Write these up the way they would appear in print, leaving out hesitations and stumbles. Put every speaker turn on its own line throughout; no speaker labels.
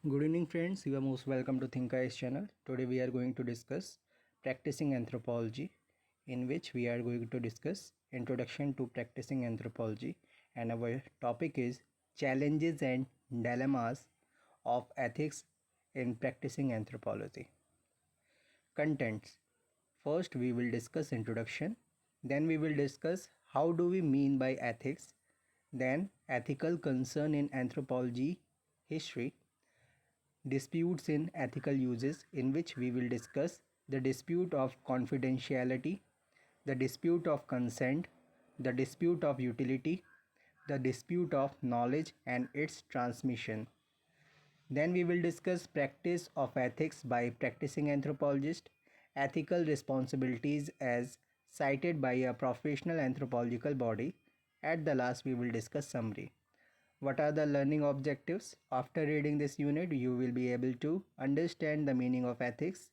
Good evening friends, you are most welcome to ThinkEyes channel. Today we are going to discuss practicing anthropology, in which we are going to discuss introduction to practicing anthropology, and our topic is challenges and dilemmas of ethics in practicing anthropology. Contents. First we will discuss introduction, then we will discuss how do we mean by ethics, then ethical concern in anthropology history, disputes in ethical uses, in which we will discuss the dispute of confidentiality, the dispute of consent, the dispute of utility, the dispute of knowledge and its transmission. Then we will discuss practice of ethics by practicing anthropologist, ethical responsibilities as cited by a professional anthropological body. At the last we will discuss summary. What are the learning objectives? After reading this unit, you will be able to understand the meaning of ethics,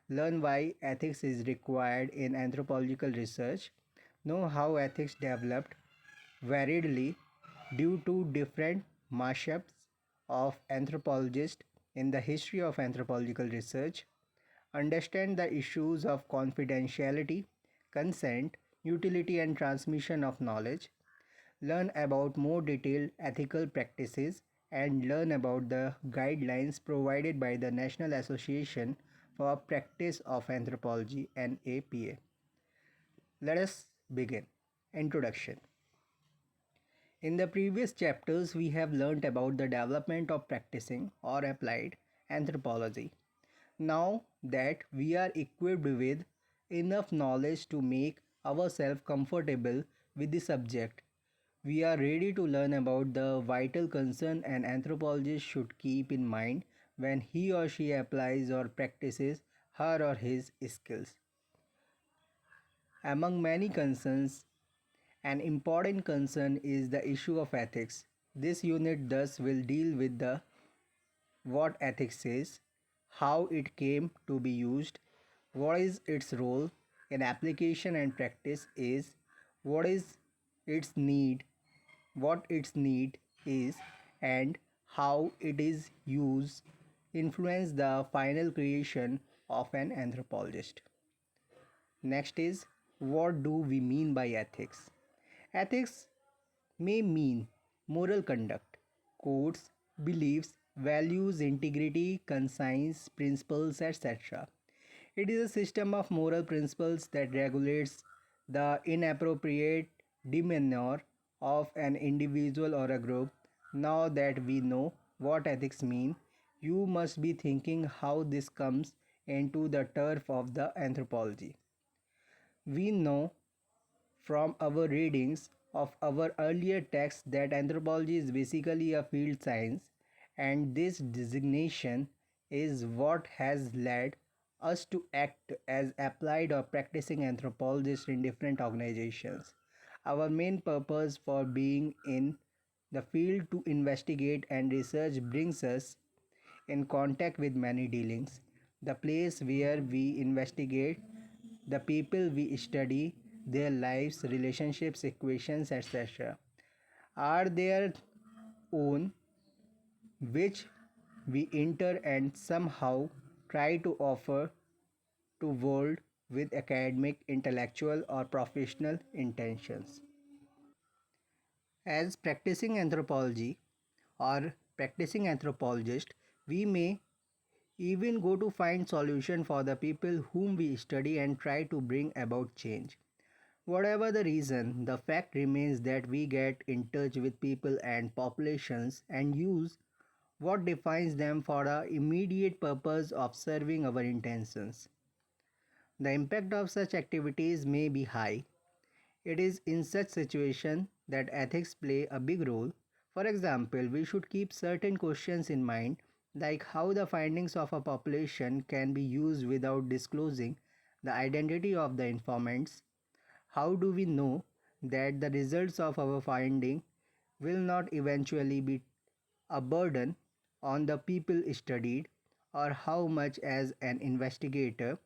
learn why ethics is required in anthropological research, know how ethics developed variedly due to different mashups of anthropologists in the history of anthropological research, understand the issues of confidentiality, consent, utility and transmission of knowledge, learn about more detailed ethical practices, and learn about the guidelines provided by the National Association for Practice of Anthropology (NAPA). Let us begin. Introduction. In the previous chapters, we have learnt about the development of practicing or applied anthropology. Now that we are equipped with enough knowledge to make ourselves comfortable with the subject, we are ready to learn about the vital concern an anthropologist should keep in mind when he or she applies or practices her or his skills. Among many concerns, an important concern is the issue of ethics. This unit thus will deal with the what ethics is, how it came to be used, what is its role in application and practice is, what is its need, what its need is, and how it is used influence the final creation of an anthropologist. Next is, what do we mean by ethics? Ethics may mean moral conduct, codes, beliefs, values, integrity, conscience, principles, etc. It is a system of moral principles that regulates the inappropriate demeanor of an individual or a group. Now that we know what ethics mean, you must be thinking how this comes into the turf of the anthropology. We know from our readings of our earlier texts that anthropology is basically a field science, and this designation is what has led us to act as applied or practicing anthropologists in different organizations. Our main purpose for being in the field to investigate and research brings us in contact with many dealings. The place where we investigate, the people we study, their lives, relationships, equations, etc., are their own, which we enter and somehow try to offer to world with academic, intellectual, or professional intentions. As practicing anthropology or practicing anthropologist, we may even go to find solution for the people whom we study and try to bring about change. Whatever the reason, the fact remains that we get in touch with people and populations and use what defines them for the immediate purpose of serving our intentions. The impact of such activities may be high. It is in such situation that ethics play a big role. For example, we should keep certain questions in mind, like how the findings of a population can be used without disclosing the identity of the informants. How do we know that the results of our finding will not eventually be a burden on the people studied, or how much as an investigator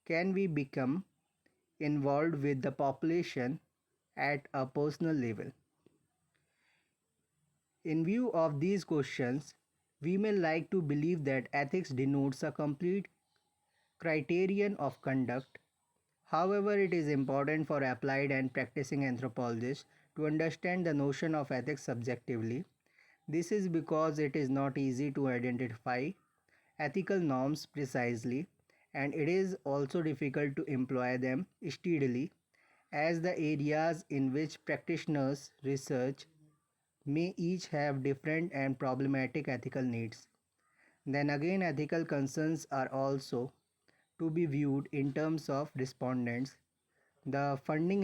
can we become involved with the population at a personal level? In view of these questions, We may like to believe that ethics denotes a complete criterion of conduct. However, it is important for applied and practicing anthropologists to understand the notion of ethics subjectively. This is because it is not easy to identify ethical norms precisely, and it is also difficult to employ them steadily, as the areas in which practitioners research may each have different and problematic ethical needs. Then again, ethical concerns are also to be viewed in terms of respondents. The funding